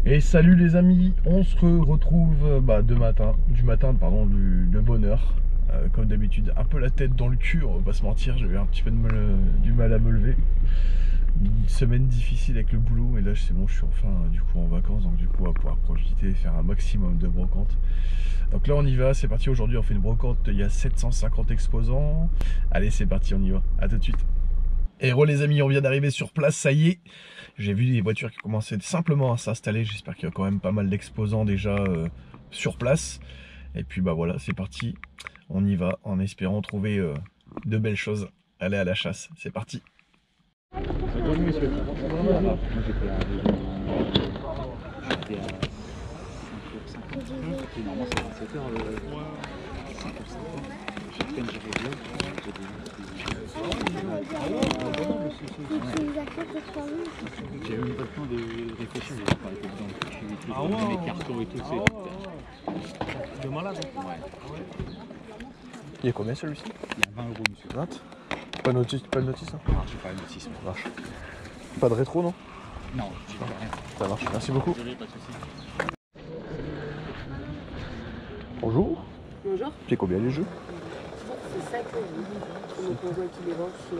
Et salut les amis, on se retrouve de bonne heure. Comme d'habitude, un peu la tête dans le cul, on va pas se mentir, j'avais un petit peu du mal à me lever. Une semaine difficile avec le boulot, mais là c'est bon, je suis enfin du coup en vacances, donc du coup on va pouvoir profiter et faire un maximum de brocantes. Donc là on y va, c'est parti, aujourd'hui on fait une brocante, il y a 750 exposants. Allez c'est parti, on y va, à tout de suite. Et les amis, on vient d'arriver sur place, ça y est. J'ai vu des voitures qui commençaient simplement à s'installer, j'espère qu'il y a quand même pas mal d'exposants déjà sur place. Et puis bah voilà, c'est parti, on y va en espérant trouver de belles choses. Allez à la chasse, c'est parti. Bonjour monsieur. Moi j'ai pris un j'étais à 5h50 et normalement c'est 27h. 5h50. J'ai peine j'arrive là. J'ai même pas le temps de réfléchir, j'ai pas été dedans. Je suis les cartons et tout, c'est de malade. Ouais. Il y a combien celui-ci? Il y a 20 € monsieur. 20. Pas de notice, hein? Non, j'ai pas de notice. Ça marche. Pas de rétro, non? Non, j'ai pas rien. Ça marche, merci beaucoup. Désolé, pas de soucis. Bonjour. Bonjour. C'est combien les jeux? C'est ça que mon conjoint qui les vend, je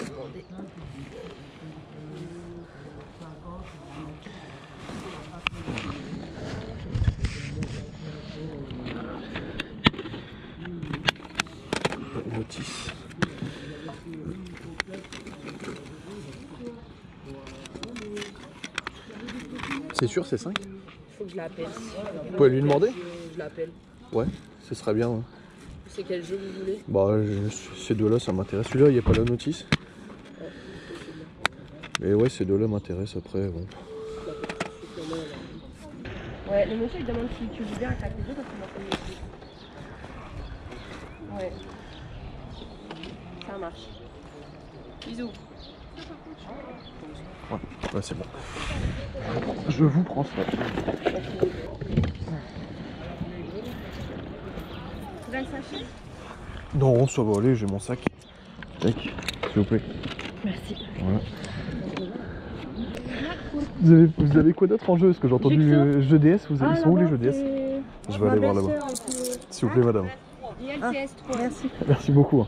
demander. Notice. C'est sûr, c'est 5? Il faut que je l'appelle. Vous pouvez lui demander? Je l'appelle. Ouais, ce serait bien. Ouais. C'est quel jeu vous voulez? Bah, ces deux-là, ça m'intéresse. Celui-là, il n'y a pas la notice. Ouais, mais ouais, ces deux-là m'intéressent après. Bon. Ouais, le monsieur il demande si tu joues bien avec la jeux parce qu'il m'a fait le ouais. Ça marche. Bisous. Ouais, c'est bon. Je vous prends ça. Vous avez le sachet? Non, ça va aller, j'ai mon sac. Tac, s'il vous plaît. Merci. Voilà. Vous avez quoi d'autre en jeu? Parce que j'ai entendu jeux DS, ils sont où les jeux DS? Je vais aller voir là-bas. S'il vous plaît, madame. PS3. Merci. Merci beaucoup.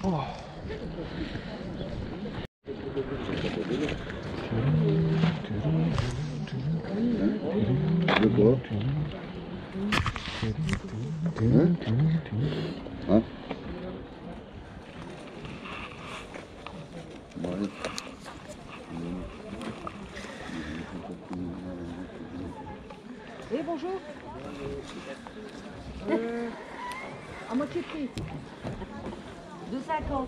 Oh. De quoi? Hein? Oui, bonjour. À moitié prix. 2,50.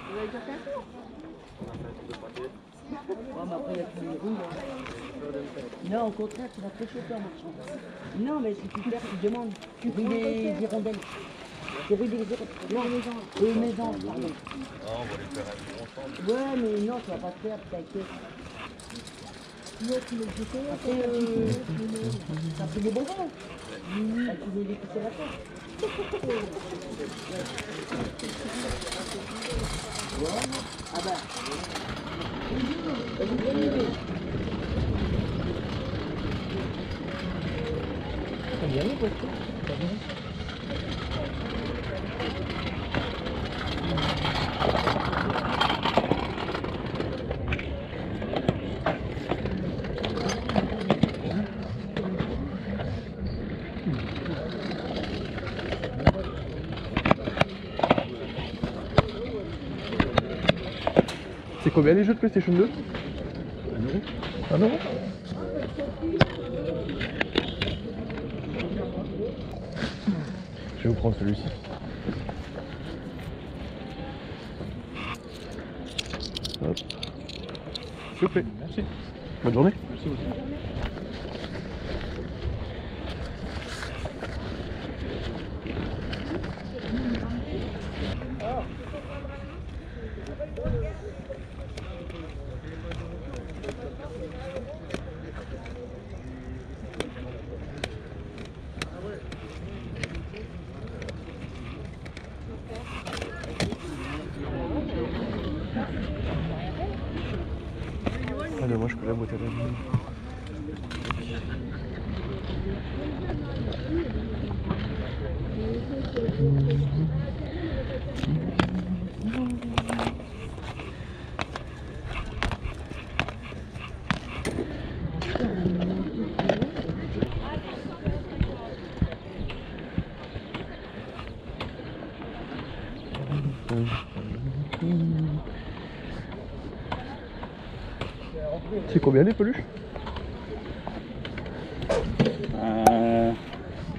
Vous avez déjà fait un tour? Ouais, mais après, il y a plus de roue. Non, au contraire, tu vas très chauffer en marchant. Non, mais si tu perds, tu demandes. Rue des Hirondelles. C'est rue des Hirondelles. Non, rue Maison, pardon. Ah, on va les faire un gros ensemble. Ouais, mais non, ça va pas te faire, t'inquiète. Sinon, tu le jeter, après, ça fait des bonbons. Bah, tu veux les pousser la tête. Ah bah. Vas-y, bonne idée. T'as bien les voitures? T'as bien? C'est combien les jeux de PlayStation 2? 1 €. 1 €? Je vais vous prendre celui-ci. Hop. S'il vous plaît. Merci. Bonne journée. Merci aussi. Ah, dommage que la boîte à la vie. C'est combien les peluches?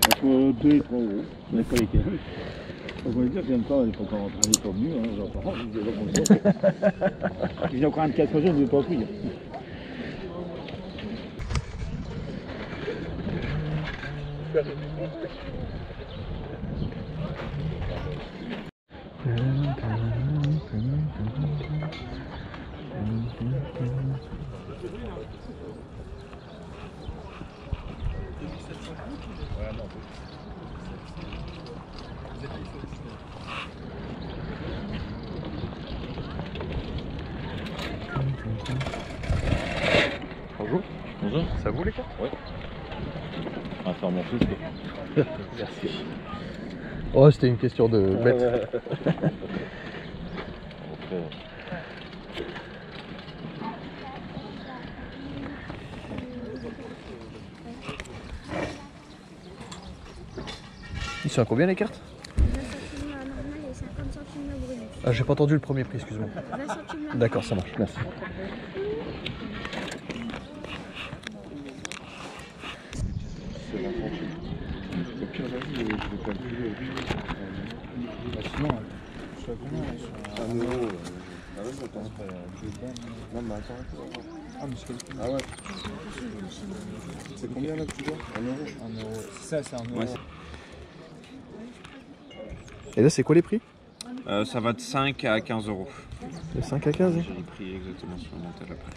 Entre 2 et 3 euros. On n'est pas lesquels. On va dire qu'il y a pas, il faut encore rentrer un peu mieux, hein, j'entends. Il y a encore un de 4 jours, je ne veux pas pris. Bonjour. Bonjour. Ça vous les cartes? Ouais. On va faire mon fils. Merci. Oh, c'était une question de bête. Ils sont à combien les cartes? 20 centimes normal et 50 centimes le brûlé. Ah, j'ai pas entendu le premier prix, excuse-moi. 20 centimes la D'accord, ça marche, merci. C'est 20 centimes. Au pire, vas-y, je vais calculer. Sinon, je suis à combien? 1 euro. Ah ouais, attends. Non, mais attends. Ah, mais c'est ah ouais. C'est combien là que tu vois? 1 euro. 1 euro. C'est ça, c'est 1 euro. Ouais, Et là, c'est quoi les prix? Ça va de 5 à 15 euros. De 5 à 15? J'ai les prix exactement sur le mental après.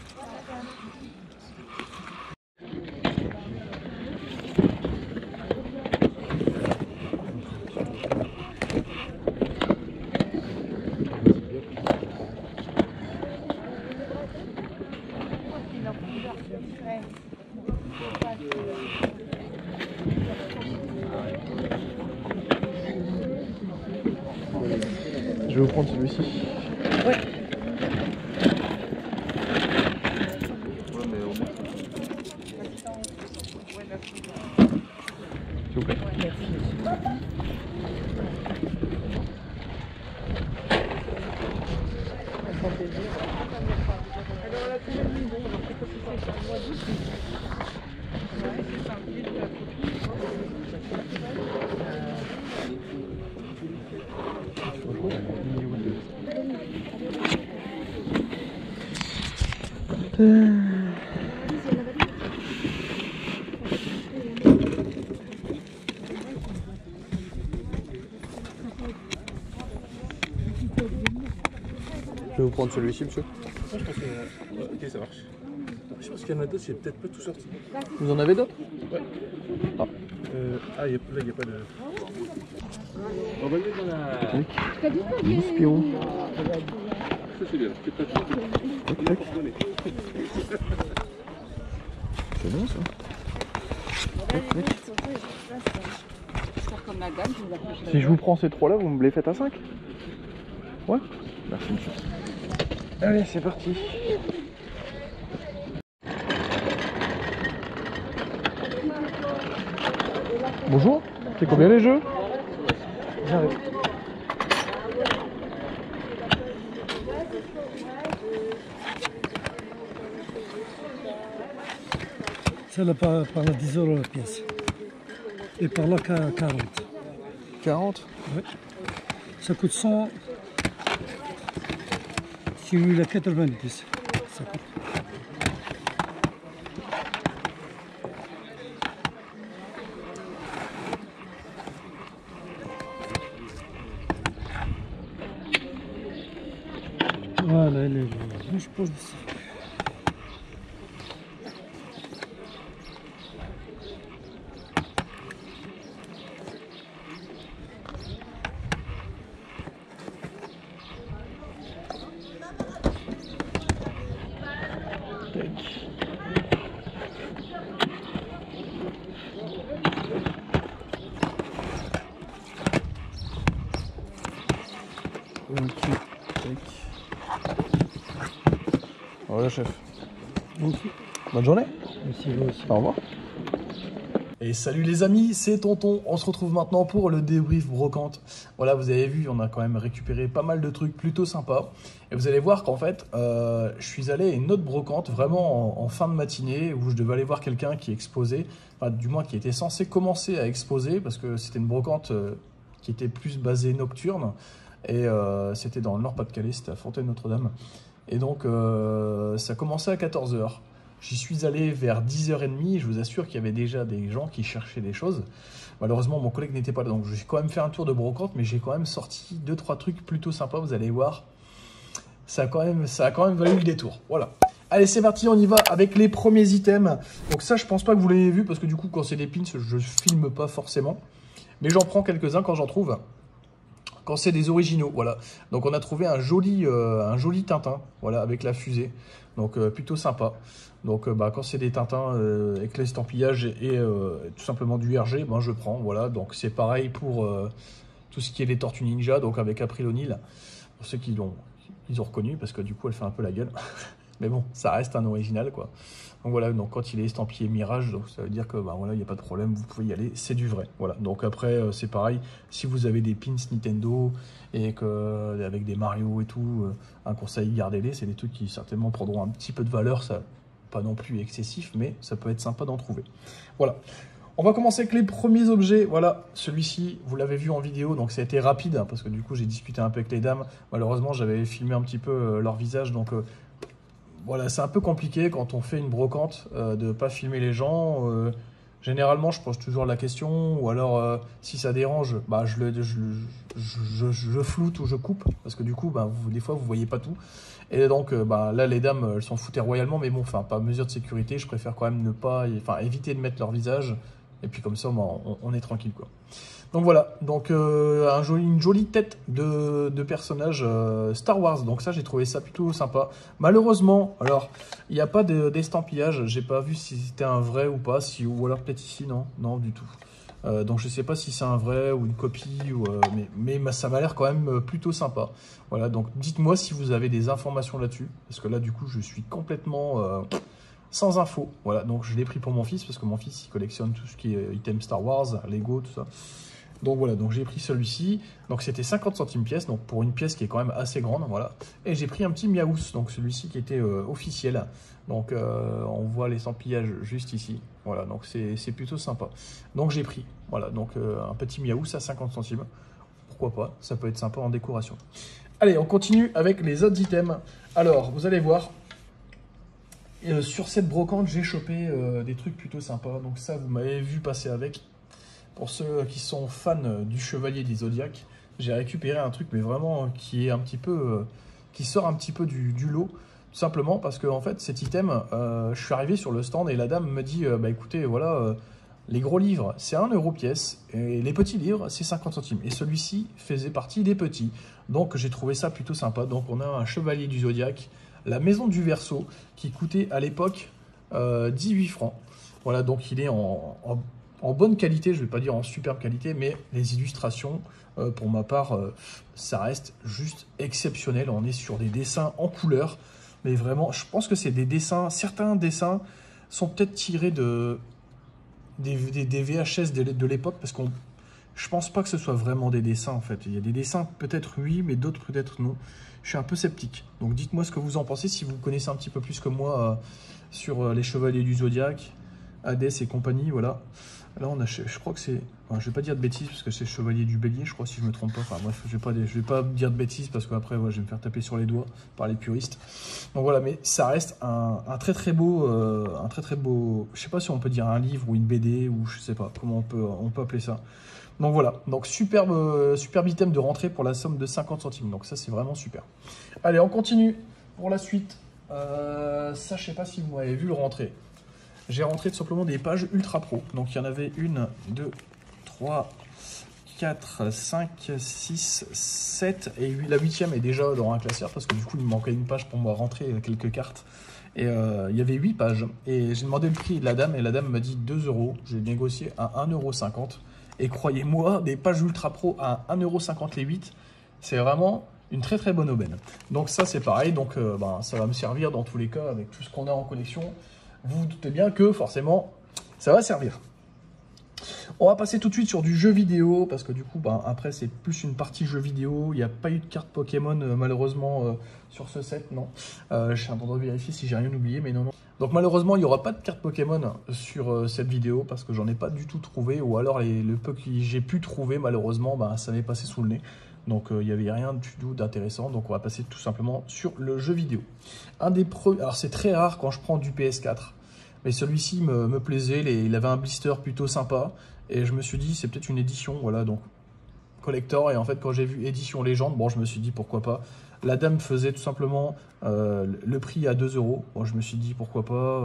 Je vais vous prendre celui-ci. Ouais. S'il vous plaît. Je vais vous prendre celui-ci, monsieur. Je pense que... ok, ça marche. Je pense qu'il y en a d'autres, j'ai peut-être pas tout sorti. Vous en avez d'autres? Ouais. Ah. Là, il n'y a pas de... On va le mettre dans la... 10 pions. Ça, c'est bien. C'est pas tout. Tac, tac. C'est bon, ça. Tac, tac. Comme la gamme, je vous accroche. Si je vous prends ces trois-là, vous me les faites à 5? Ouais. Merci, monsieur. Allez, c'est parti. Bonjour, c'est combien les jeux? J'arrive. Celle-là par là 10 euros la pièce. Et par là 40. 40? Oui. Ça coûte 100. Si lui il a 90. Ça coûte. Voilà, elle est bouge proche d'ici. Voilà, chef. Ok. Bonne journée. Merci, vous aussi. Au revoir. Et salut les amis, c'est Tonton. On se retrouve maintenant pour le débrief brocante. Voilà, vous avez vu, on a quand même récupéré pas mal de trucs plutôt sympas. Et vous allez voir qu'en fait, je suis allé à une autre brocante vraiment en fin de matinée où je devais aller voir quelqu'un qui exposait, enfin du moins qui était censé commencer à exposer parce que c'était une brocante qui était plus basée nocturne. Et c'était dans le Nord-Pas-de-Calais, c'était à Fontaine-Notre-Dame. Et donc, ça commençait à 14 h. J'y suis allé vers 10h30 et je vous assure qu'il y avait déjà des gens qui cherchaient des choses. Malheureusement, mon collègue n'était pas là, donc j'ai quand même fait un tour de brocante, mais j'ai quand même sorti 2-3 trucs plutôt sympas, vous allez voir. Ça a quand même valu le détour. Voilà. Allez, c'est parti, on y va avec les premiers items. Donc ça, je pense pas que vous l'ayez vu, parce que du coup, quand c'est des pins, je filme pas forcément. Mais j'en prends quelques-uns quand j'en trouve. Quand c'est des originaux, voilà. Donc on a trouvé un joli Tintin, voilà, avec la fusée. Donc plutôt sympa. Donc quand c'est des Tintins avec l'estampillage et tout simplement du RG, ben, je prends, voilà. Donc c'est pareil pour tout ce qui est les Tortues Ninja, donc avec April O'Neil. Pour ceux qui l'ont reconnu, parce que du coup elle fait un peu la gueule. Mais bon, ça reste un original, quoi. Donc voilà, donc quand il est estampillé Mirage, donc ça veut dire que voilà, il n'y a pas de problème, vous pouvez y aller, c'est du vrai. Voilà. Donc après, c'est pareil, si vous avez des pins Nintendo et que avec des Mario et tout, un conseil, gardez-les, c'est des trucs qui certainement prendront un petit peu de valeur, ça pas non plus excessif, mais ça peut être sympa d'en trouver. Voilà. On va commencer avec les premiers objets. Voilà, celui-ci, vous l'avez vu en vidéo, donc ça a été rapide, hein, parce que du coup j'ai discuté un peu avec les dames. Malheureusement, j'avais filmé un petit peu leur visage, donc voilà, c'est un peu compliqué quand on fait une brocante de ne pas filmer les gens. Généralement, je pose toujours la question, ou alors si ça dérange, bah, je floute ou je coupe, parce que du coup, bah, des fois, vous ne voyez pas tout. Et donc, bah, là, les dames, elles s'en foutaient royalement, mais bon, enfin, par mesure de sécurité, je préfère quand même ne pas, enfin, éviter de mettre leur visage, et puis comme ça, bah, on est tranquille, quoi. Donc voilà, donc une jolie tête de personnage Star Wars, donc ça j'ai trouvé ça plutôt sympa. Malheureusement, alors il n'y a pas d'estampillage, j'ai pas vu si c'était un vrai ou pas, ou alors peut-être ici, non du tout. Donc je sais pas si c'est un vrai ou une copie, mais ça m'a l'air quand même plutôt sympa. Voilà, donc dites-moi si vous avez des informations là-dessus, parce que là du coup je suis complètement sans info. Voilà, donc je l'ai pris pour mon fils, parce que mon fils il collectionne tout ce qui est item Star Wars, Lego, tout ça. Donc voilà, donc j'ai pris celui-ci, donc c'était 50 centimes pièce, donc pour une pièce qui est quand même assez grande, voilà. Et j'ai pris un petit Miaous, donc celui-ci qui était officiel, donc on voit l'estampillage juste ici, voilà, donc c'est plutôt sympa. Donc j'ai pris, voilà, donc un petit Miaous à 50 centimes, pourquoi pas, ça peut être sympa en décoration. Allez, on continue avec les autres items. Alors, vous allez voir, sur cette brocante, j'ai chopé des trucs plutôt sympas, donc ça, vous m'avez vu passer avec. Pour ceux qui sont fans du Chevalier du Zodiac, j'ai récupéré un truc, mais vraiment qui est un petit peu, qui sort un petit peu du lot, tout simplement parce que en fait, cet item, je suis arrivé sur le stand et la dame me dit, bah écoutez, voilà, les gros livres, c'est 1 € pièce, et les petits livres, c'est 50 centimes. Et celui-ci faisait partie des petits, donc j'ai trouvé ça plutôt sympa. Donc on a un Chevalier du Zodiac, la Maison du Verseau, qui coûtait à l'époque 18 francs. Voilà, donc il est en bonne qualité, je ne vais pas dire en superbe qualité, mais les illustrations, pour ma part, ça reste juste exceptionnel. On est sur des dessins en couleur, mais vraiment, je pense que c'est des dessins, certains dessins sont peut-être tirés des VHS de l'époque, parce que je pense pas que ce soit vraiment des dessins, en fait. Il y a des dessins, peut-être oui, mais d'autres peut-être non. Je suis un peu sceptique. Donc dites-moi ce que vous en pensez, si vous connaissez un petit peu plus que moi sur les Chevaliers du Zodiac, Hadès et compagnie, voilà. Là, on a, je crois que c'est, enfin, je vais pas dire de bêtises parce que c'est Chevalier du Bélier, je crois, si je me trompe pas. Enfin bref, je vais pas dire de bêtises parce qu'après, ouais, je vais me faire taper sur les doigts par les puristes. Donc voilà, mais ça reste un très beau, je sais pas si on peut dire un livre ou une BD ou je sais pas comment on peut appeler ça. Donc voilà, donc superbe item de rentrée pour la somme de 50 centimes. Donc ça, c'est vraiment super. Allez, on continue pour la suite. Ça, je sais pas si vous m'avez vu le rentrer. J'ai rentré tout simplement des pages Ultra Pro. Donc il y en avait 1, 2, 3, 4, 5, 6, 7 et 8. La 8e est déjà dans un classeur parce que du coup, il me manquait une page pour moi rentrer quelques cartes. Et il y avait 8 pages. Et j'ai demandé le prix de la dame et la dame m'a dit 2 €. J'ai négocié à 1,50 €. Et croyez-moi, des pages Ultra Pro à 1,50 € les 8, c'est vraiment une très très bonne aubaine. Donc ça c'est pareil, donc ça va me servir dans tous les cas avec tout ce qu'on a en collection. Vous vous doutez bien que forcément ça va servir. On va passer tout de suite sur du jeu vidéo, parce que du coup, après, c'est plus une partie jeu vidéo. Il n'y a pas eu de carte Pokémon, malheureusement, sur ce set, non. Je suis en train de vérifier si j'ai rien oublié, mais non. Donc, malheureusement, il n'y aura pas de carte Pokémon sur cette vidéo, parce que j'en ai pas du tout trouvé, ou alors le peu que j'ai pu trouver, malheureusement, ça m'est passé sous le nez. Donc, il n'y avait rien du tout d'intéressant. Donc, on va passer tout simplement sur le jeu vidéo. Alors, c'est très rare quand je prends du PS4. Mais celui-ci me plaisait, il avait un blister plutôt sympa. Et je me suis dit, c'est peut-être une édition, voilà, donc collector. Et en fait, quand j'ai vu édition légende, bon, je me suis dit, pourquoi pas. La dame faisait tout simplement le prix à 2 €. Bon, je me suis dit, pourquoi pas.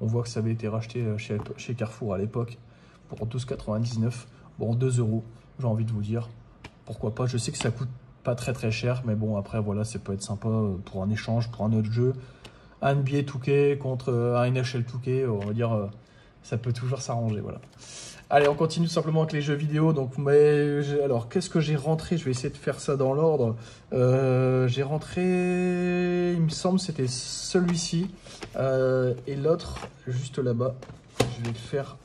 On voit que ça avait été racheté chez Carrefour à l'époque pour 12,99 €. Bon, 2 €, j'ai envie de vous dire. Pourquoi pas. Je sais que ça coûte pas très très cher. Mais bon, après, voilà, ça peut être sympa pour un échange, pour un autre jeu. Un NBA 2K contre un NHL 2K, on va dire, ça peut toujours s'arranger, voilà. Allez, on continue tout simplement avec les jeux vidéo. Donc, alors, qu'est-ce que j'ai rentré? Je vais essayer de faire ça dans l'ordre. J'ai rentré, il me semble, c'était celui-ci. Et l'autre, juste là-bas, je vais le faire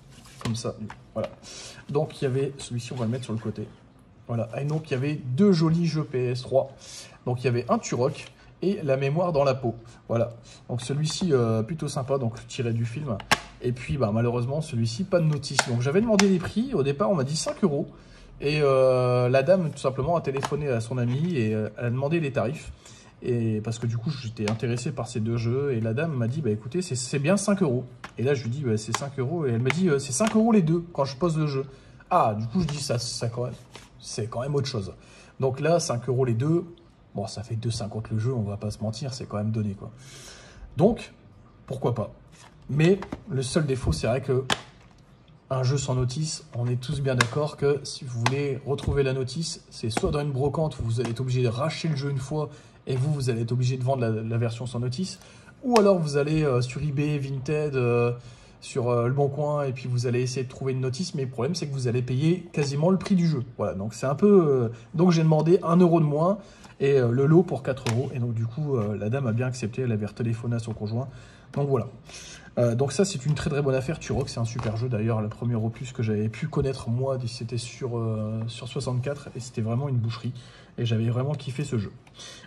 comme ça. Voilà. Donc, il y avait celui-ci, on va le mettre sur le côté. Voilà. Et donc, il y avait 2 jolis jeux PS3. Donc, il y avait un Turok et la mémoire dans la peau. Voilà. Donc, celui-ci, plutôt sympa, donc tiré du film. Et puis, malheureusement, celui-ci, pas de notice. Donc, j'avais demandé les prix. Au départ, on m'a dit 5 €. Et la dame, tout simplement, a téléphoné à son amie et elle a demandé les tarifs. Et parce que du coup, j'étais intéressé par ces deux jeux. Et la dame m'a dit, écoutez, c'est bien 5 €. Et là, je lui dis, c'est 5 €. Et elle m'a dit, c'est 5 € les deux quand je pose le jeu. Ah, du coup, je dis, c'est quand même autre chose. Donc là, 5 € les deux. Bon, ça fait 2,50 € le jeu, on va pas se mentir, c'est quand même donné, quoi. Donc, pourquoi pas. Mais le seul défaut, c'est vrai que un jeu sans notice, on est tous bien d'accord que si vous voulez retrouver la notice, c'est soit dans une brocante où vous allez être obligé de racheter le jeu une fois et vous allez être obligé de vendre la version sans notice, ou alors vous allez sur eBay, Vinted, sur Le Bon Coin, et puis vous allez essayer de trouver une notice, mais le problème c'est que vous allez payer quasiment le prix du jeu. Voilà, donc c'est un peu... donc j'ai demandé 1 € de moins, et le lot pour 4 €, et donc du coup la dame a bien accepté, elle avait retéléphoné à son conjoint, donc voilà. Donc ça c'est une très très bonne affaire. Turok, c'est un super jeu d'ailleurs, le premier opus que j'avais pu connaître moi, c'était sur 64, et c'était vraiment une boucherie, et j'avais vraiment kiffé ce jeu.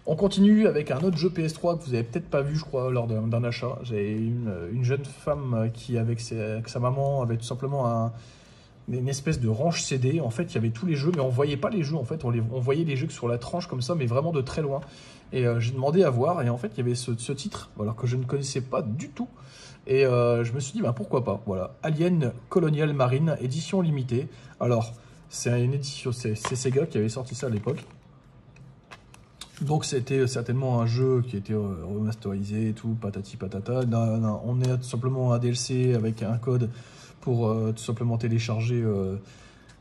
On continue avec un autre jeu PS3 que vous avez peut-être pas vu, je crois, lors d'un achat. J'ai une jeune femme qui avec sa maman avait tout simplement une espèce de range CD. En fait, il y avait tous les jeux, mais on voyait pas les jeux. En fait, on voyait les jeux que sur la tranche comme ça, mais vraiment de très loin. Et j'ai demandé à voir, et en fait, il y avait ce titre, alors que je ne connaissais pas du tout. Et je me suis dit, pourquoi pas. Voilà, Alien Colonial Marine, édition limitée. Alors, c'est une édition, c'est Sega qui avait sorti ça à l'époque. Donc c'était certainement un jeu qui était remasterisé et tout, patati patata. Non, on est tout simplement un DLC avec un code pour tout simplement télécharger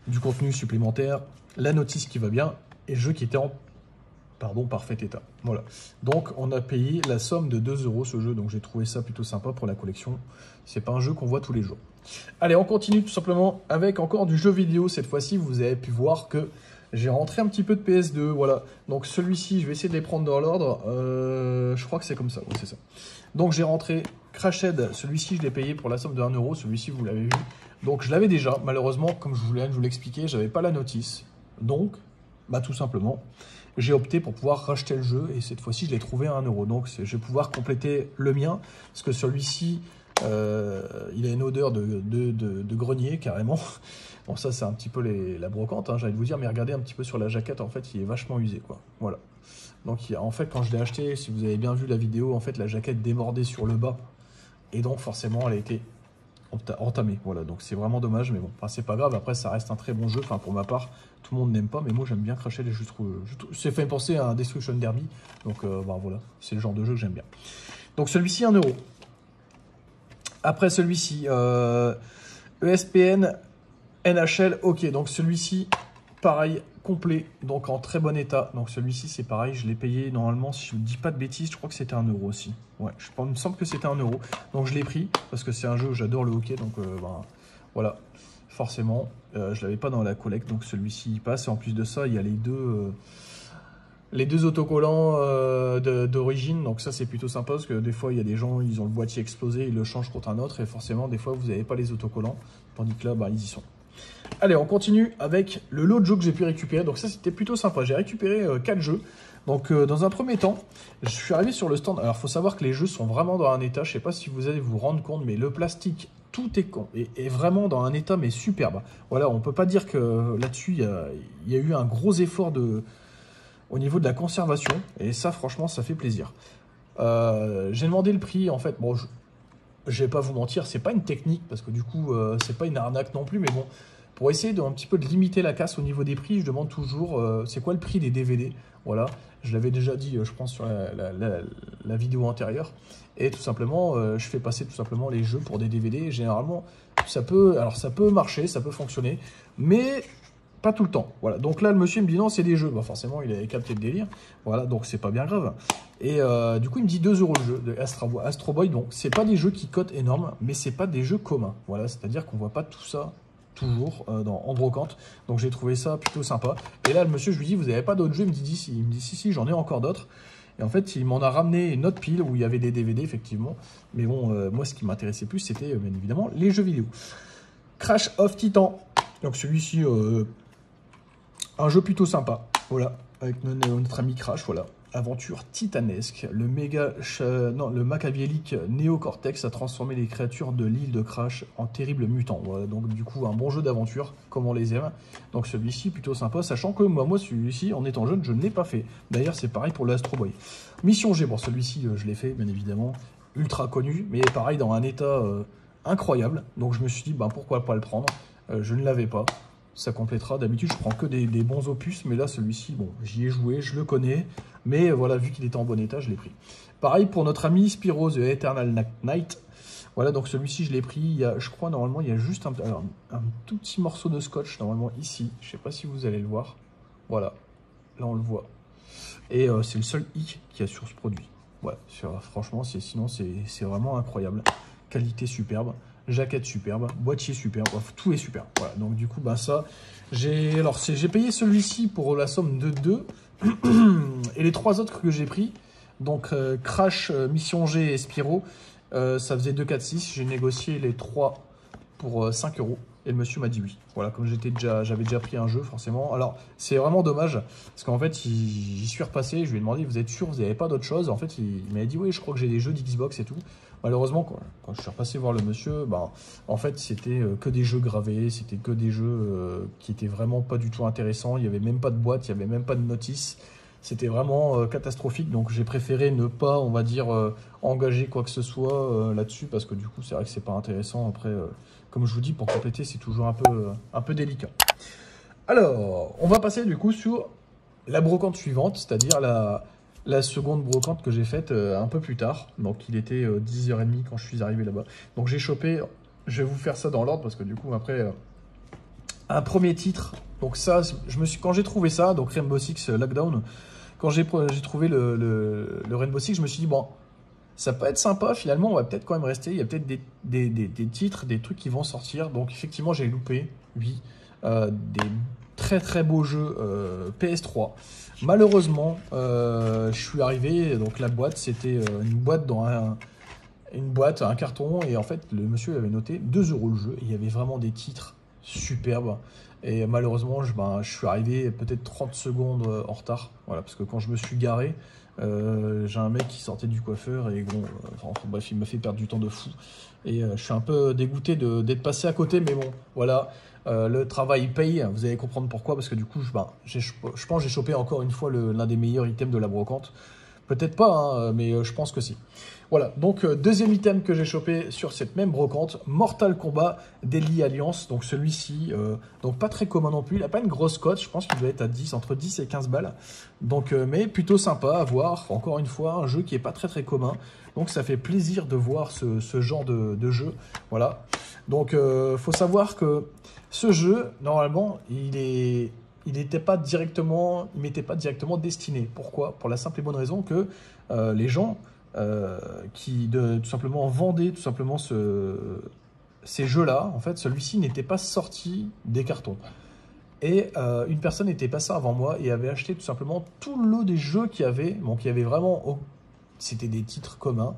du contenu supplémentaire, la notice qui va bien, et le jeu qui était en parfait état. Voilà. Donc on a payé la somme de 2 € ce jeu, donc j'ai trouvé ça plutôt sympa pour la collection. C'est pas un jeu qu'on voit tous les jours. Allez, on continue tout simplement avec encore du jeu vidéo. Cette fois-ci, vous avez pu voir que j'ai rentré un petit peu de PS2, voilà. Donc celui-ci, je vais essayer de les prendre dans l'ordre. Je crois que c'est comme ça, oui, c'est ça. Donc j'ai rentré Crashed, celui-ci je l'ai payé pour la somme de 1 €, celui-ci vous l'avez vu. Donc je l'avais déjà, malheureusement, comme je vous l'expliquais, j'avais pas la notice. Donc, tout simplement, j'ai opté pour pouvoir racheter le jeu, et cette fois-ci je l'ai trouvé à 1 €. Donc je vais pouvoir compléter le mien, parce que celui-ci, il a une odeur de grenier carrément. Bon, ça c'est un petit peu la brocante, j'allais vous dire, mais regardez un petit peu sur la jaquette, en fait il est vachement usé, quoi. Voilà. Donc en fait quand je l'ai acheté, si vous avez bien vu la vidéo, en fait la jaquette démordait sur le bas, et donc forcément elle a été entamé. Voilà, donc c'est vraiment dommage, mais bon, enfin, c'est pas grave. Après, ça reste un très bon jeu. Enfin, pour ma part, tout le monde n'aime pas, mais moi j'aime bien crasher les jeux. C'est fait penser à un Destruction Derby, donc bah, voilà, c'est le genre de jeu que j'aime bien. Donc celui-ci 1 €. Après celui-ci, ESPN NHL, ok, donc celui-ci, pareil, complet, donc en très bon état. Donc celui-ci, c'est pareil, je l'ai payé normalement, si je ne dis pas de bêtises, je crois que c'était 1 € aussi. Ouais, il me semble que c'était 1 €. Donc je l'ai pris, parce que c'est un jeu, j'adore le hockey, donc ben, voilà, forcément, je ne l'avais pas dans la collecte, donc celui-ci il passe. Et en plus de ça, il y a les deux autocollants d'origine, donc ça c'est plutôt sympa, parce que des fois il y a des gens, ils ont le boîtier explosé, ils le changent contre un autre, et forcément des fois vous n'avez pas les autocollants, tandis que là, bah, ils y sont. Allez, on continue avec le lot de jeux que j'ai pu récupérer. Donc ça, c'était plutôt sympa. J'ai récupéré 4 jeux. Donc dans un premier temps, je suis arrivé sur le stand. Alors, il faut savoir que les jeux sont vraiment dans un état. Je ne sais pas si vous allez vous rendre compte, mais le plastique, tout est vraiment dans un état, mais superbe. Voilà, on ne peut pas dire que là-dessus, il y a eu un gros effort au niveau de la conservation. Et ça, franchement, ça fait plaisir. J'ai demandé le prix, en fait. Bon, je vais pas vous mentir, c'est pas une technique, parce que du coup, c'est pas une arnaque non plus, mais bon, pour essayer un petit peu de limiter la casse au niveau des prix, je demande toujours, c'est quoi le prix des DVD? Voilà, je l'avais déjà dit, je pense, sur la vidéo antérieure, et tout simplement, je fais passer tout simplement les jeux pour des DVD, et généralement, ça peut marcher, ça peut fonctionner, mais pas tout le temps. Voilà, donc là, le monsieur me dit non, c'est des jeux. Bah, forcément, il avait capté le délire. Voilà, donc c'est pas bien grave. Et du coup, il me dit 2 € le jeu de Astro Boy. Donc, c'est pas des jeux qui cotent énorme, mais c'est pas des jeux communs. Voilà, c'est-à-dire qu'on voit pas tout ça toujours en brocante. Donc, j'ai trouvé ça plutôt sympa. Et là, le monsieur, je lui dis, vous avez pas d'autres jeux? Il me dit si, j'en ai encore d'autres. Et en fait, il m'en a ramené une autre pile où il y avait des DVD, effectivement. Mais bon, moi, ce qui m'intéressait plus, c'était bien évidemment les jeux vidéo. Crash of Titan. Donc, celui-ci, un jeu plutôt sympa. Voilà, avec notre ami Crash, voilà. Aventure titanesque. Le machiavélique Néocortex a transformé les créatures de l'île de Crash en terribles mutants. Voilà, donc du coup, un bon jeu d'aventure, comme on les aime. Donc celui-ci, plutôt sympa, sachant que moi celui-ci, en étant jeune, je ne l'ai pas fait. D'ailleurs, c'est pareil pour l'Astro Boy. Mission G, bon, celui-ci, je l'ai fait, bien évidemment. Ultra connu, mais pareil, dans un état incroyable. Donc je me suis dit, bah, pourquoi pas le prendre? Je ne l'avais pas. Ça complétera. D'habitude, je prends que des bons opus, mais là, celui-ci, bon, j'y ai joué, je le connais, mais voilà, vu qu'il était en bon état, je l'ai pris. Pareil pour notre ami Spyro The Eternal Night. Voilà, donc celui-ci, je l'ai pris. Il y a, je crois, normalement, il y a juste un tout petit morceau de scotch, normalement, ici. Je ne sais pas si vous allez le voir. Voilà, là, on le voit. Et c'est le seul i qu'il y a sur ce produit. Voilà, franchement, sinon, c'est vraiment incroyable. Qualité superbe. Jaquette superbe, boîtier superbe, bref, tout est superbe. Voilà, donc du coup, bah ça, j'ai payé celui-ci pour la somme de 2. Et les 3 autres que j'ai pris, donc Crash, Mission G et Spyro, ça faisait 2, 4, 6. J'ai négocié les 3 pour 5 €. Et le monsieur m'a dit oui. Voilà, comme j'avais déjà pris un jeu, forcément. Alors, c'est vraiment dommage, parce qu'en fait, j'y suis repassé, je lui ai demandé, vous êtes sûr, vous n'avez pas d'autre chose? En fait, il m'a dit, oui, je crois que j'ai des jeux d'Xbox et tout. Malheureusement, quand je suis repassé voir le monsieur, bah, en fait, c'était que des jeux gravés, c'était que des jeux qui étaient vraiment pas du tout intéressants. Il n'y avait même pas de boîte, il n'y avait même pas de notice. C'était vraiment catastrophique, donc j'ai préféré ne pas, on va dire, engager quoi que ce soit là-dessus, parce que du coup, c'est vrai que c'est pas intéressant. Après, comme je vous dis, pour compléter, c'est toujours un peu délicat. Alors, on va passer du coup sur la brocante suivante, c'est-à-dire la seconde brocante que j'ai faite un peu plus tard. Donc, il était 10h30 quand je suis arrivé là-bas. Donc, j'ai chopé, je vais vous faire ça dans l'ordre, parce que du coup, après, un premier titre. Donc ça, quand j'ai trouvé ça, donc Rainbow Six Lockdown, quand j'ai trouvé le Rainbow Six, je me suis dit, bon, ça peut être sympa, finalement, on va peut-être quand même rester. Il y a peut-être des titres, des trucs qui vont sortir. Donc effectivement, j'ai loupé, oui, des très très beaux jeux PS3. Malheureusement, je suis arrivé, donc la boîte, c'était une boîte dans un carton, et en fait, le monsieur avait noté 2 € le jeu, et il y avait vraiment des titres superbes. Et malheureusement, je suis arrivé peut-être 30 secondes en retard. Voilà, parce que quand je me suis garé, j'ai un mec qui sortait du coiffeur et bon, bref, il m'a fait perdre du temps de fou. Et je suis un peu dégoûté d'être passé à côté, mais bon, voilà, le travail paye. Vous allez comprendre pourquoi, parce que du coup, je pense que j'ai chopé encore une fois l'un des meilleurs items de la brocante. Peut-être pas, hein, mais je pense que si. Voilà, donc deuxième item que j'ai chopé sur cette même brocante, Mortal Kombat Deadly Alliance. Donc celui-ci, donc pas très commun non plus, il n'a pas une grosse cote, je pense qu'il doit être à 10, entre 10 et 15 balles. Donc, mais plutôt sympa à voir, encore une fois, un jeu qui n'est pas très commun. Donc ça fait plaisir de voir ce genre de jeu. Voilà, donc faut savoir que ce jeu, normalement, il m'était pas directement destiné. Pourquoi? Pour la simple et bonne raison que les gens qui tout simplement vendaient tout simplement ces jeux-là, en fait, celui-ci n'était pas sorti des cartons. Et une personne était passée avant moi et avait acheté tout simplement tout le lot des jeux qu'il y avait. Donc il y avait vraiment, c'était des titres communs.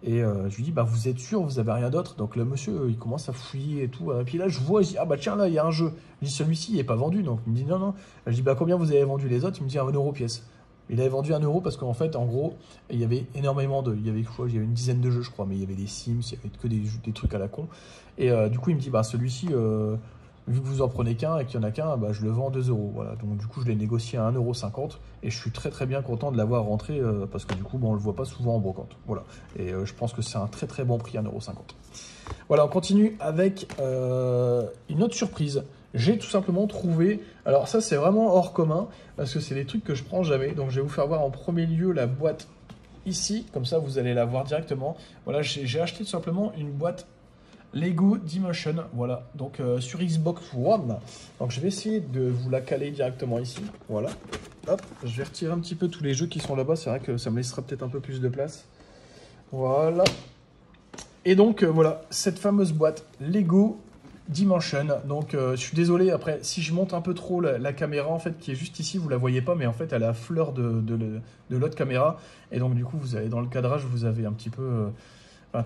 Et je lui dis, bah, vous êtes sûr, vous avez rien d'autre? Donc le monsieur, il commence à fouiller et tout. Et puis là, je vois, je dis, ah bah tiens, là, il y a un jeu. Je dis, celui-ci, il n'est pas vendu. Donc il me dit, non, non. Je dis, bah combien vous avez vendu les autres? Il me dit, 1 euro pièce. Il avait vendu 1 euro parce qu'en fait, en gros, il y avait énormément il y avait une dizaine de jeux, je crois, mais il y avait des Sims, il y avait que des trucs à la con. Et du coup, il me dit, bah celui-ci, vu que vous en prenez qu'un et qu'il n'y en a qu'un, bah, je le vends 2 euros. Voilà. Donc du coup, je l'ai négocié à 1,50 € et je suis très bien content de l'avoir rentré parce que du coup, bon, on ne le voit pas souvent en brocante. Voilà. Et je pense que c'est un très bon prix, 1,50 €. Voilà, on continue avec une autre surprise. J'ai tout simplement trouvé, alors ça c'est vraiment hors commun, parce que c'est des trucs que je prends jamais, donc je vais vous faire voir en premier lieu la boîte ici, comme ça vous allez la voir directement. Voilà, j'ai acheté tout simplement une boîte Lego Dimension, voilà, donc sur Xbox One. Donc je vais essayer de vous la caler directement ici, voilà. Hop, je vais retirer un petit peu tous les jeux qui sont là-bas, c'est vrai que ça me laissera peut-être un peu plus de place. Voilà. Et donc voilà, cette fameuse boîte Lego Dimension. Donc je suis désolé, après si je monte un peu trop la caméra en fait qui est juste ici, vous la voyez pas, mais en fait elle est à fleur de l'autre caméra, et donc du coup vous avez dans le cadrage, vous avez un petit peu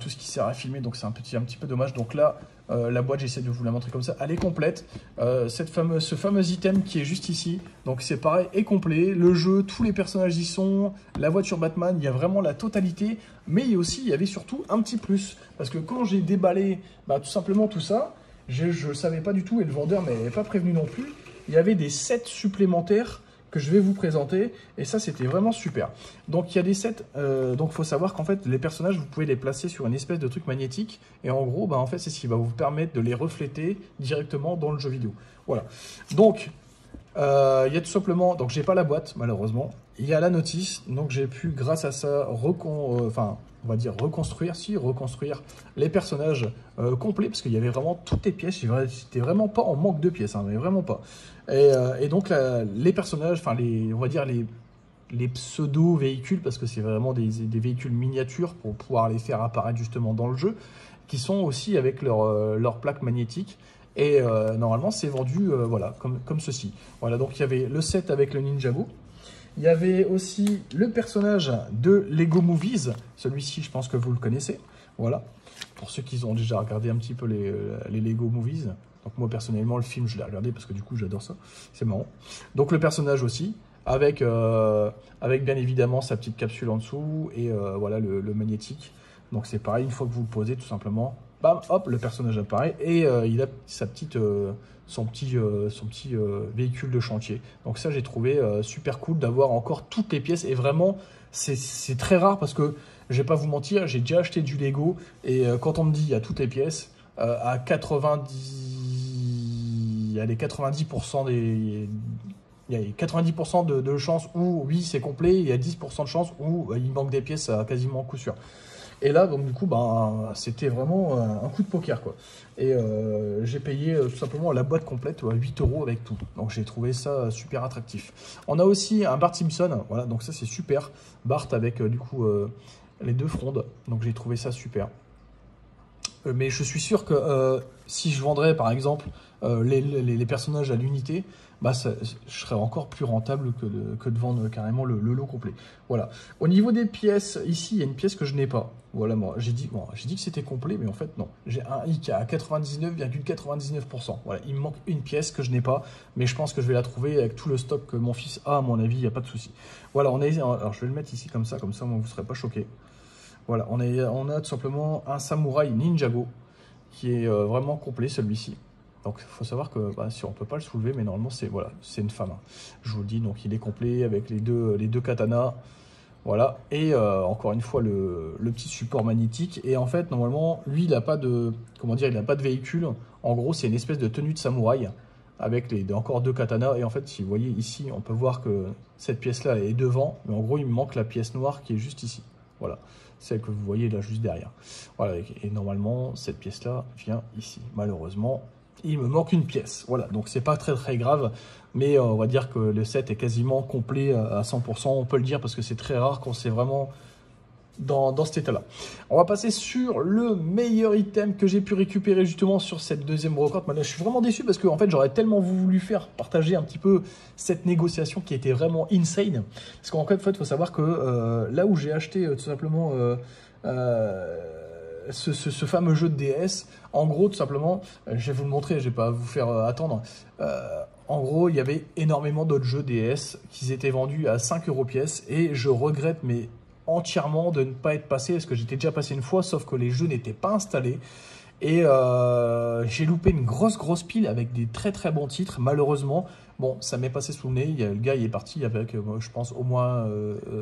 tout ce qui sert à filmer, donc c'est un petit peu dommage. Donc là la boîte, j'essaie de vous la montrer comme ça, elle est complète. Ce fameux item qui est juste ici, donc c'est pareil, est complet. Le jeu, tous les personnages y sont, la voiture Batman, il y a vraiment la totalité. Mais il y avait surtout un petit plus, parce que quand j'ai déballé tout simplement tout ça, je ne savais pas du tout, et le vendeur ne m'avait pas prévenu non plus. Il y avait des sets supplémentaires que je vais vous présenter, et ça c'était vraiment super. Donc il y a des sets, donc il faut savoir qu'en fait les personnages, vous pouvez les placer sur une espèce de truc magnétique, et en gros en fait c'est ce qui va vous permettre de les refléter directement dans le jeu vidéo. Voilà, donc il y a tout simplement, donc j'ai pas la boîte malheureusement, il y a la notice, donc j'ai pu grâce à ça on va dire reconstruire les personnages complets, parce qu'il y avait vraiment toutes les pièces, j'étais vraiment pas en manque de pièces, hein, mais vraiment pas. Et donc les personnages, on va dire les pseudo-véhicules, parce que c'est vraiment des véhicules miniatures pour pouvoir les faire apparaître justement dans le jeu, qui sont aussi avec leur plaque magnétique. Et normalement c'est vendu voilà, comme ceci. Voilà, donc il y avait le set avec le Ninjago. Il y avait aussi le personnage de Lego Movies. Celui-ci, je pense que vous le connaissez. Voilà. Pour ceux qui ont déjà regardé un petit peu les Lego Movies. Donc moi, personnellement, le film, je l'ai regardé parce que du coup, j'adore ça. C'est marrant. Donc le personnage aussi, avec bien évidemment sa petite capsule en dessous. Et voilà, le magnétique. Donc c'est pareil, une fois que vous le posez, tout simplement, bam, hop, le personnage apparaît. Et il a son petit véhicule de chantier. Donc ça, j'ai trouvé super cool d'avoir encore toutes les pièces. Et vraiment, c'est très rare parce que, je vais pas vous mentir, j'ai déjà acheté du Lego. Et quand on me dit il y a toutes les pièces, à 90% il y a 90% de chances où oui, c'est complet. Il y a 10% de chances où il manque des pièces à quasiment coup sûr. Et là, donc du coup, c'était vraiment un coup de poker, quoi. Et j'ai payé tout simplement la boîte complète à 8 € avec tout. Donc j'ai trouvé ça super attractif. On a aussi un Bart Simpson, voilà, donc ça c'est super. Bart avec du coup les deux frondes, donc j'ai trouvé ça super. Mais je suis sûr que si je vendrais par exemple les personnages à l'unité, je serais encore plus rentable que de vendre carrément le lot complet. Voilà. Au niveau des pièces, ici, il y a une pièce que je n'ai pas. Voilà, moi, j'ai dit que c'était complet, mais en fait, non. J'ai un hic à 99,99%. Voilà, il me manque une pièce que je n'ai pas, mais je pense que je vais la trouver avec tout le stock que mon fils a, à mon avis, il n'y a pas de souci. Voilà, alors je vais le mettre ici comme ça, moi, vous ne serez pas choqués. Voilà, on a tout simplement un samouraï Ninjago, qui est vraiment complet, celui-ci. Donc il faut savoir que si on ne peut pas le soulever, mais normalement c'est une femme. Je vous le dis, donc il est complet avec les deux katanas. Voilà, et encore une fois le petit support magnétique. Et en fait, normalement, lui, il n'a pas de, comment dire, il n'a pas de véhicule. En gros, c'est une espèce de tenue de samouraï avec encore 2 katanas. Et en fait, si vous voyez ici, on peut voir que cette pièce-là est devant. Mais en gros, il me manque la pièce noire qui est juste ici. Voilà, celle que vous voyez là juste derrière. Voilà, et normalement, cette pièce-là vient ici. Malheureusement, il me manque une pièce. Voilà, donc c'est pas très grave, mais on va dire que le set est quasiment complet à 100%. On peut le dire parce que c'est très rare quand c'est vraiment dans cet état-là. On va passer sur le meilleur item que j'ai pu récupérer justement sur cette deuxième brocante. Maintenant, je suis vraiment déçu parce que en fait, j'aurais tellement voulu faire partager un petit peu cette négociation qui était vraiment insane. Parce qu'en fait, il faut savoir que là où j'ai acheté tout simplement ce fameux jeu de DS, en gros, tout simplement, je vais vous le montrer, je ne vais pas vous faire attendre. En gros, il y avait énormément d'autres jeux DS qui étaient vendus à 5 € pièce et je regrette mais entièrement de ne pas être passé parce que j'étais déjà passé une fois, sauf que les jeux n'étaient pas installés. Et j'ai loupé une grosse pile avec des très bons titres, malheureusement. Bon, ça m'est passé sous le nez, le gars il est parti avec, je pense, au moins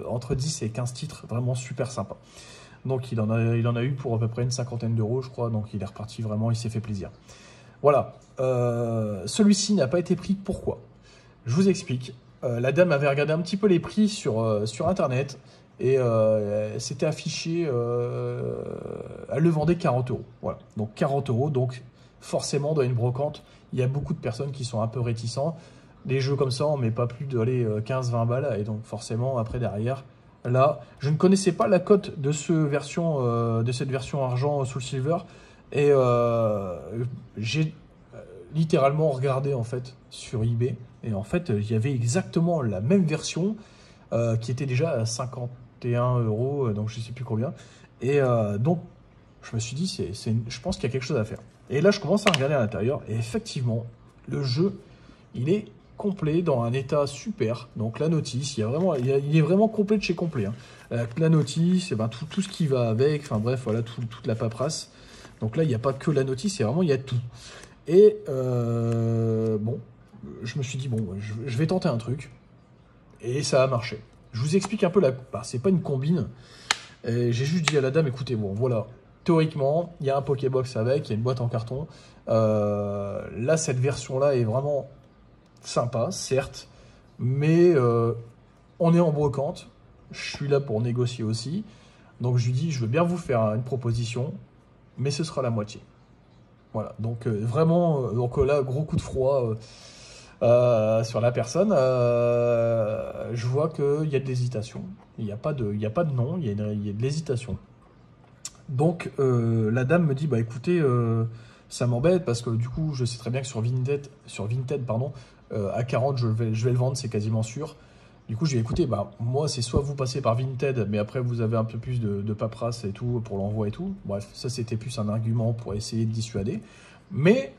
entre 10 et 15 titres, vraiment super sympa. Donc il en a eu pour à peu près une 50aine d'euros, je crois, donc il est reparti vraiment, il s'est fait plaisir. Voilà, celui-ci n'a pas été pris, pourquoi? Je vous explique. La dame avait regardé un petit peu les prix sur Internet, et c'était affiché, elle le vendait 40 €. Voilà, donc 40 €, donc forcément dans une brocante, il y a beaucoup de personnes qui sont un peu réticents. Les jeux comme ça, on met pas plus de 15-20 balles, et donc forcément après derrière, là, je ne connaissais pas la cote de cette version argent Soul Silver, et j'ai littéralement regardé en fait sur eBay, et en fait il y avait exactement la même version qui était déjà à 51 €, donc je sais plus combien, et donc je me suis dit je pense qu'il y a quelque chose à faire. Et là je commence à regarder à l'intérieur, et effectivement le jeu il est complet, dans un état super. Donc la notice, il est vraiment complet de chez complet, hein. La notice, et ben, tout ce qui va avec, enfin bref, voilà, toute la paperasse. Donc là, il n'y a pas que la notice, il y a tout. Et bon, je me suis dit, bon, je vais tenter un truc. Et ça a marché. Je vous explique un peu, c'est pas une combine. J'ai juste dit à la dame, écoutez, bon, voilà, théoriquement, il y a un Pokébox avec, il y a une boîte en carton. Là, cette version-là est vraiment sympa, certes, mais on est en brocante, je suis là pour négocier aussi, donc je lui dis, je veux bien vous faire une proposition, mais ce sera la moitié. Voilà, donc vraiment, donc là, gros coup de froid sur la personne. Je vois qu'il y a de l'hésitation, il n'y a pas de non, il y a de l'hésitation. Donc la dame me dit, bah écoutez, ça m'embête parce que du coup, je sais très bien que sur Vinted, pardon, à 40, je vais le vendre, c'est quasiment sûr. Du coup, j'ai écouté, bah, moi, c'est soit vous passez par Vinted, mais après, vous avez un peu plus de paperasse et tout, pour l'envoi et tout. Bref, ça, c'était plus un argument pour essayer de dissuader. Mais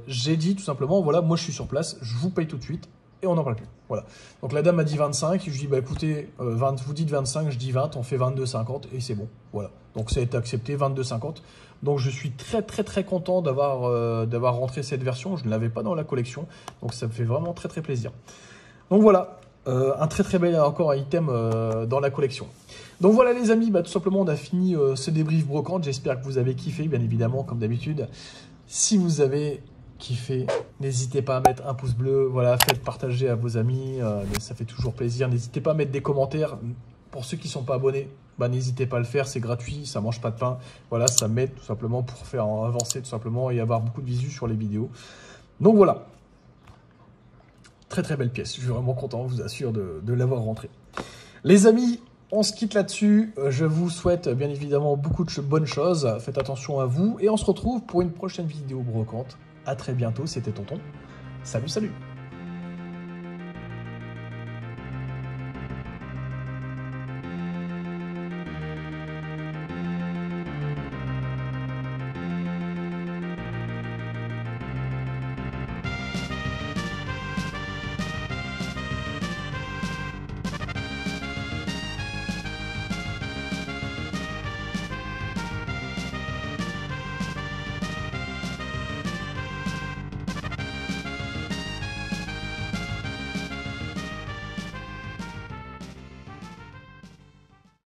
j'ai dit tout simplement, voilà, moi, je suis sur place, je vous paye tout de suite, et on n'en parle plus. Voilà. Donc, la dame m'a dit 25, je lui dis, bah, écoutez, vous dites 25, je dis 20, on fait 22,50, et c'est bon. Voilà. Donc, ça a été accepté, 22,50. Donc, je suis très content d'avoir rentré cette version. Je ne l'avais pas dans la collection, donc ça me fait vraiment très plaisir. Donc voilà, un très bel encore item dans la collection. Donc voilà les amis, bah, tout simplement on a fini ce débrief brocante. J'espère que vous avez kiffé, bien évidemment, comme d'habitude. Si vous avez kiffé, n'hésitez pas à mettre un pouce bleu, voilà, faites partager à vos amis, ça fait toujours plaisir. N'hésitez pas à mettre des commentaires. Pour ceux qui ne sont pas abonnés, bah, n'hésitez pas à le faire, c'est gratuit, ça ne mange pas de pain. Voilà, ça m'aide tout simplement pour faire avancer tout simplement et avoir beaucoup de visu sur les vidéos. Donc voilà. Très belle pièce, je suis vraiment content, je vous assure de l'avoir rentrée. Les amis, on se quitte là-dessus. Je vous souhaite bien évidemment beaucoup de bonnes choses. Faites attention à vous et on se retrouve pour une prochaine vidéo brocante. À très bientôt, c'était Tonton. Salut